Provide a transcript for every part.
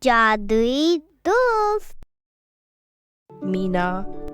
जादुई दोस्त। मीना,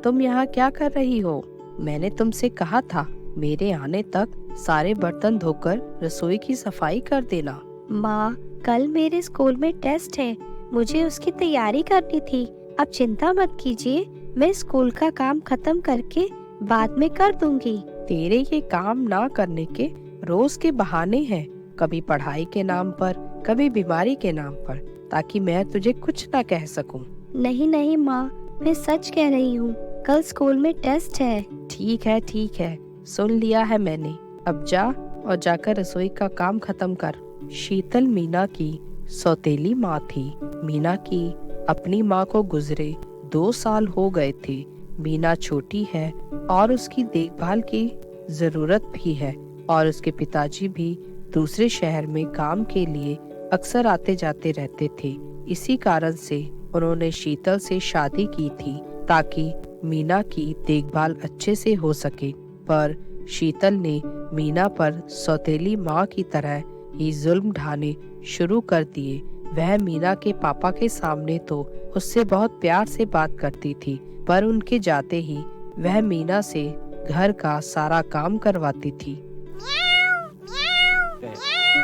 तुम यहाँ क्या कर रही हो? मैंने तुमसे कहा था मेरे आने तक सारे बर्तन धोकर रसोई की सफाई कर देना। माँ, कल मेरे स्कूल में टेस्ट है, मुझे उसकी तैयारी करनी थी। अब चिंता मत कीजिए, मैं स्कूल का काम खत्म करके बाद में कर दूंगी। तेरे ये काम ना करने के रोज के बहाने हैं, कभी पढ़ाई के नाम पर, कभी बीमारी के नाम पर, ताकि मैं तुझे कुछ ना कह सकूं। नहीं नहीं माँ, मैं सच कह रही हूँ, कल स्कूल में टेस्ट है। ठीक है, सुन लिया है मैंने। अब जा और जाकर रसोई का काम खत्म कर। शीतल मीना की सौतेली माँ थी। मीना की अपनी माँ को गुजरे 2 साल हो गए थे। मीना छोटी है और उसकी देखभाल की जरूरत भी है, और उसके पिताजी भी दूसरे शहर में काम के लिए अक्सर आते जाते रहते थे। इसी कारण से उन्होंने शीतल से शादी की थी ताकि मीना की देखभाल अच्छे से हो सके। पर शीतल ने मीना पर सौतेली माँ की तरह ही जुल्म ढाने शुरू कर दिए। वह मीना के पापा के सामने तो उससे बहुत प्यार से बात करती थी, पर उनके जाते ही वह मीना से घर का सारा काम करवाती थी।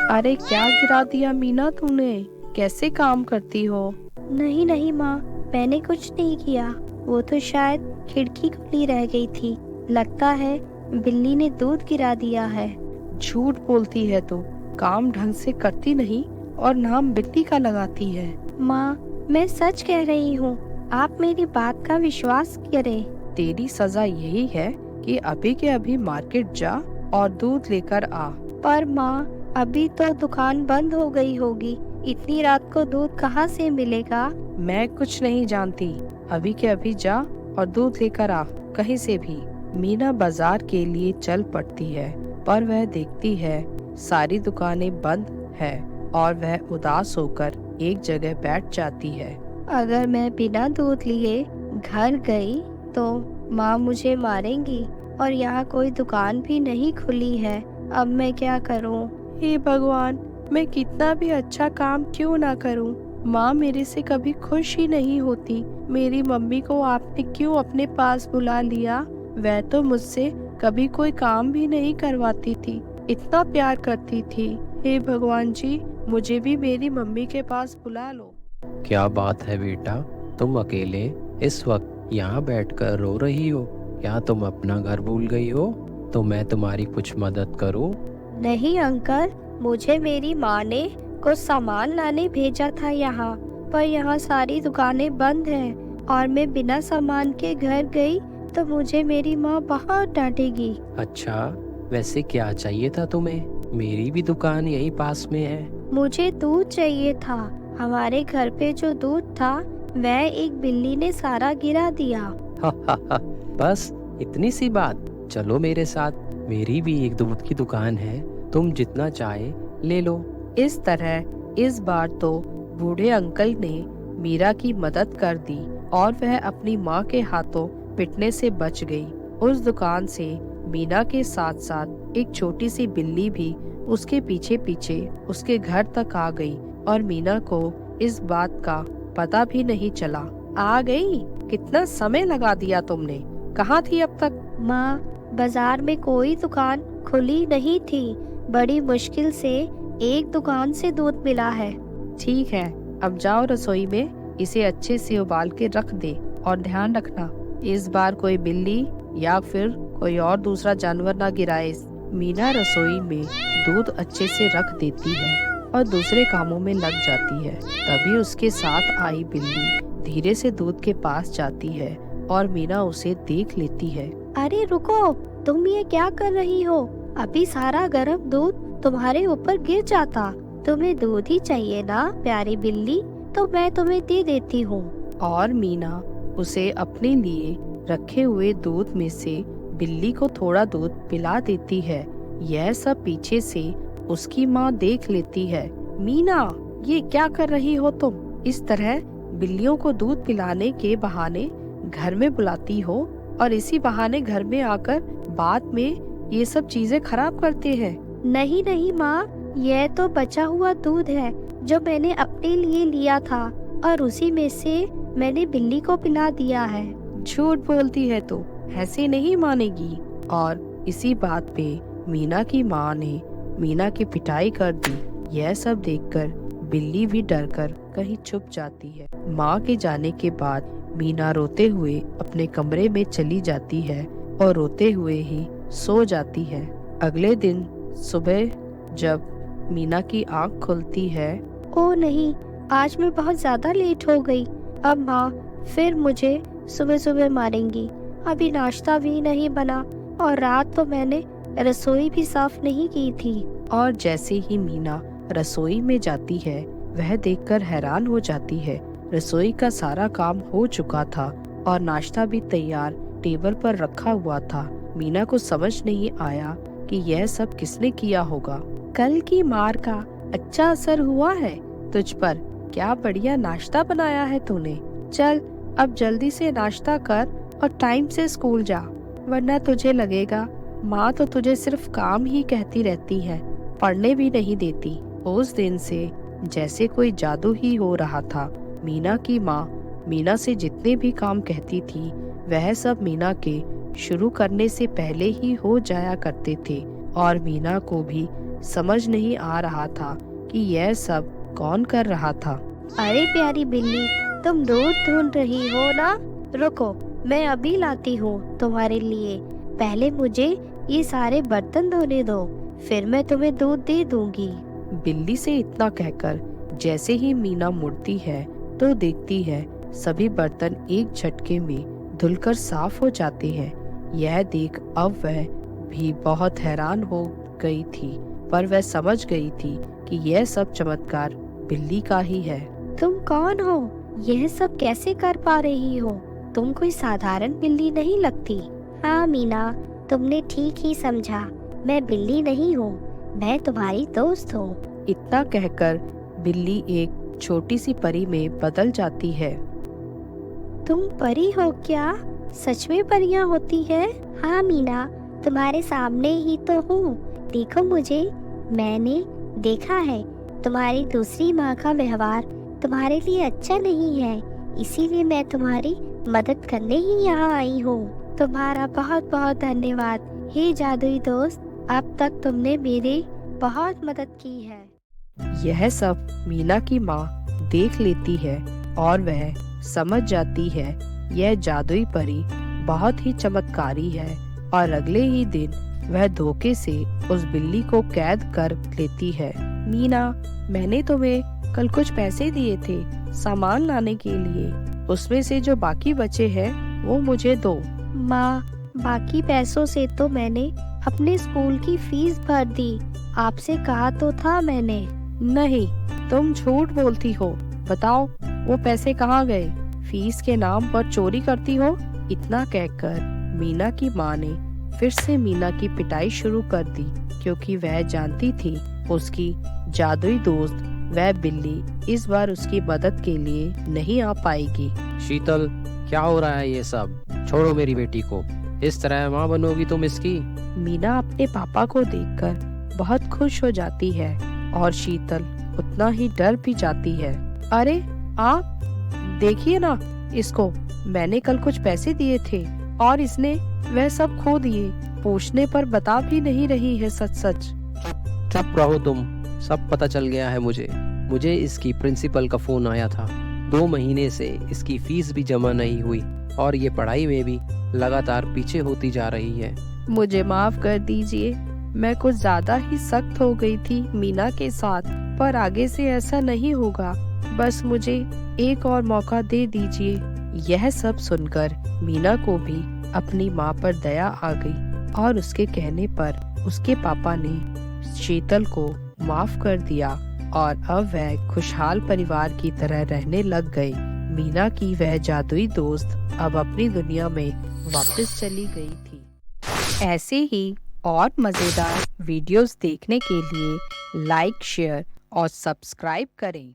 अरे क्या गिरा दिया मीना तूने? कैसे काम करती हो? नहीं नहीं माँ, मैंने कुछ नहीं किया, वो तो शायद खिड़की खुली रह गई थी। लगता है बिल्ली ने दूध गिरा दिया है। झूठ बोलती है तू, काम ढंग से करती नहीं और नाम बिल्ली का लगाती है। माँ, मैं सच कह रही हूँ, आप मेरी बात का विश्वास करें। तेरी सजा यही है कि अभी के अभी मार्केट जा और दूध लेकर आ। पर माँ, अभी तो दुकान बंद हो गई होगी, इतनी रात को दूध कहाँ से मिलेगा? मैं कुछ नहीं जानती, अभी के अभी जा और दूध लेकर आ, कहीं से भी। मीना बाजार के लिए चल पड़ती है, पर वह देखती है सारी दुकानें बंद है और वह उदास होकर एक जगह बैठ जाती है। अगर मैं बिना दूध लिए घर गई तो माँ मुझे मारेंगी, और यहाँ कोई दुकान भी नहीं खुली है। अब मैं क्या करूँ? हे भगवान, मैं कितना भी अच्छा काम क्यों ना करूं, माँ मेरे से कभी खुश ही नहीं होती। मेरी मम्मी को आपने क्यों अपने पास बुला लिया? वह तो मुझसे कभी कोई काम भी नहीं करवाती थी, इतना प्यार करती थी। हे भगवान जी, मुझे भी मेरी मम्मी के पास बुला लो। क्या बात है बेटा, तुम अकेले इस वक्त यहाँ बैठकर रो रही हो? क्या तुम अपना घर भूल गई हो? तो मैं तुम्हारी कुछ मदद करूँ? नहीं अंकल, मुझे मेरी माँ ने कुछ सामान लाने भेजा था यहाँ, पर यहाँ सारी दुकानें बंद हैं और मैं बिना सामान के घर गई तो मुझे मेरी माँ बहुत डांटेगी। अच्छा, वैसे क्या चाहिए था तुम्हें? मेरी भी दुकान यही पास में है। मुझे दूध चाहिए था। हमारे घर पे जो दूध था वह एक बिल्ली ने सारा गिरा दिया। बस इतनी सी बात? चलो मेरे साथ, मेरी भी एक दूध की दुकान है, तुम जितना चाहे ले लो। इस तरह इस बार तो बूढ़े अंकल ने मीरा की मदद कर दी और वह अपनी माँ के हाथों पिटने से बच गई। उस दुकान से मीना के साथ साथ एक छोटी सी बिल्ली भी उसके पीछे पीछे उसके घर तक आ गई, और मीना को इस बात का पता भी नहीं चला। आ गई? कितना समय लगा दिया तुमने, कहाँ थी अब तक? माँ, बाजार में कोई दुकान खुली नहीं थी, बड़ी मुश्किल से एक दुकान से दूध मिला है। ठीक है, अब जाओ रसोई में इसे अच्छे से उबाल के रख दे, और ध्यान रखना इस बार कोई बिल्ली या फिर कोई और दूसरा जानवर ना गिराए। मीना रसोई में दूध अच्छे से रख देती है और दूसरे कामों में लग जाती है। तभी उसके साथ आई बिल्ली धीरे से दूध के पास जाती है और मीना उसे देख लेती है। अरे रुको, तुम ये क्या कर रही हो? अभी सारा गर्म दूध तुम्हारे ऊपर गिर जाता। तुम्हें दूध ही चाहिए ना प्यारी बिल्ली, तो मैं तुम्हें दे देती हूँ। और मीना उसे अपने लिए रखे हुए दूध में से बिल्ली को थोड़ा दूध पिला देती है। यह सब पीछे से उसकी माँ देख लेती है। मीना, ये क्या कर रही हो तुम? इस तरह बिल्लियों को दूध पिलाने के बहाने घर में बुलाती हो और इसी बहाने घर में आकर बाद में ये सब चीजें खराब करते हैं। नहीं नहीं माँ, यह तो बचा हुआ दूध है जो मैंने अपने लिए लिया था। और उसी में से मैंने बिल्ली को पिला दिया है। झूठ बोलती है तू, ऐसे नहीं मानेगी। और इसी बात पे मीना की माँ ने मीना की पिटाई कर दी। यह सब देखकर बिल्ली भी डरकर कहीं छुप जाती है। माँ के जाने के बाद मीना रोते हुए अपने कमरे में चली जाती है और रोते हुए ही सो जाती है। अगले दिन सुबह जब मीना की आंख खुलती है, ओ नहीं, आज मैं बहुत ज्यादा लेट हो गई। अब माँ फिर मुझे सुबह सुबह मारेंगी। अभी नाश्ता भी नहीं बना और रात तो मैंने रसोई भी साफ नहीं की थी। और जैसे ही मीना रसोई में जाती है, वह देखकर हैरान हो जाती है। रसोई का सारा काम हो चुका था और नाश्ता भी तैयार टेबल पर रखा हुआ था। मीना को समझ नहीं आया कि यह सब किसने किया होगा। कल की मार का अच्छा असर हुआ है तुझ पर। क्या बढ़िया नाश्ता बनाया है तूने। चल अब जल्दी से नाश्ता कर और टाइम से स्कूल जा, वरना तुझे लगेगा माँ तो तुझे सिर्फ काम ही कहती रहती है, पढ़ने भी नहीं देती। उस दिन से जैसे कोई जादू ही हो रहा था। मीना की माँ मीना से जितने भी काम कहती थी, वह सब मीना के शुरू करने से पहले ही हो जाया करते थे। और मीना को भी समझ नहीं आ रहा था कि यह सब कौन कर रहा था। अरे प्यारी बिल्ली, तुम दूध ढूंढ रही हो ना? रुको, मैं अभी लाती हूँ तुम्हारे लिए। पहले मुझे ये सारे बर्तन धोने दो, फिर मैं तुम्हें दूध दे दूंगी। बिल्ली से इतना कहकर जैसे ही मीना मुड़ती है तो देखती है सभी बर्तन एक झटके में धुलकर साफ हो जाते हैं। यह देख अब वह भी बहुत हैरान हो गई थी, पर वह समझ गई थी कि यह सब चमत्कार बिल्ली का ही है। तुम कौन हो? यह सब कैसे कर पा रही हो? तुम कोई साधारण बिल्ली नहीं लगती। हाँ मीना, तुमने ठीक ही समझा। मैं बिल्ली नहीं हूँ, मैं तुम्हारी दोस्त हूँ। इतना कहकर बिल्ली एक छोटी सी परी में बदल जाती है। तुम परी हो क्या? सच में परियां होती है? हाँ मीना, तुम्हारे सामने ही तो हूँ। देखो मुझे, मैंने देखा है तुम्हारी दूसरी माँ का व्यवहार तुम्हारे लिए अच्छा नहीं है, इसीलिए मैं तुम्हारी मदद करने ही यहाँ आई हूँ। तुम्हारा बहुत बहुत धन्यवाद हे जादुई दोस्त, अब तक तुमने मेरी बहुत मदद की है। यह सब मीना की माँ देख लेती है और वह समझ जाती है यह जादुई परी बहुत ही चमत्कारी है। और अगले ही दिन वह धोखे से उस बिल्ली को कैद कर लेती है। मीना, मैंने तुम्हें कल कुछ पैसे दिए थे सामान लाने के लिए, उसमें से जो बाकी बचे हैं वो मुझे दो। माँ, बाकी पैसों से तो मैंने अपने स्कूल की फीस भर दी। आपसे कहा तो था मैंने। नहीं, तुम झूठ बोलती हो। बताओ वो पैसे कहाँ गए? फीस के नाम पर चोरी करती हो। इतना कहकर मीना की माँ ने फिर से मीना की पिटाई शुरू कर दी, क्योंकि वह जानती थी उसकी जादुई दोस्त वह बिल्ली इस बार उसकी मदद के लिए नहीं आ पाएगी। शीतल, क्या हो रहा है ये सब? छोड़ो मेरी बेटी को। इस तरह माँ बनोगी तुम इसकी? मीना अपने पापा को देखकर बहुत खुश हो जाती है और शीतल उतना ही डर भी जाती है। अरे आप देखिए ना इसको, मैंने कल कुछ पैसे दिए थे और इसने वह सब खो दिए। पूछने पर बता भी नहीं रही है सच सच। चुप रहो तुम, सब पता चल गया है मुझे इसकी प्रिंसिपल का फोन आया था। 2 महीने से इसकी फीस भी जमा नहीं हुई और ये पढ़ाई में भी लगातार पीछे होती जा रही है। मुझे माफ कर दीजिए, मैं कुछ ज्यादा ही सख्त हो गई थी मीना के साथ, पर आगे से ऐसा नहीं होगा। बस मुझे एक और मौका दे दीजिए। यह सब सुनकर मीना को भी अपनी माँ पर दया आ गई और उसके कहने पर उसके पापा ने शीतल को माफ कर दिया और अब वह खुशहाल परिवार की तरह रहने लग गई। मीना की वह जादुई दोस्त अब अपनी दुनिया में वापस चली गई थी। ऐसे ही और मजेदार वीडियोस देखने के लिए लाइक, शेयर और सब्सक्राइब करें।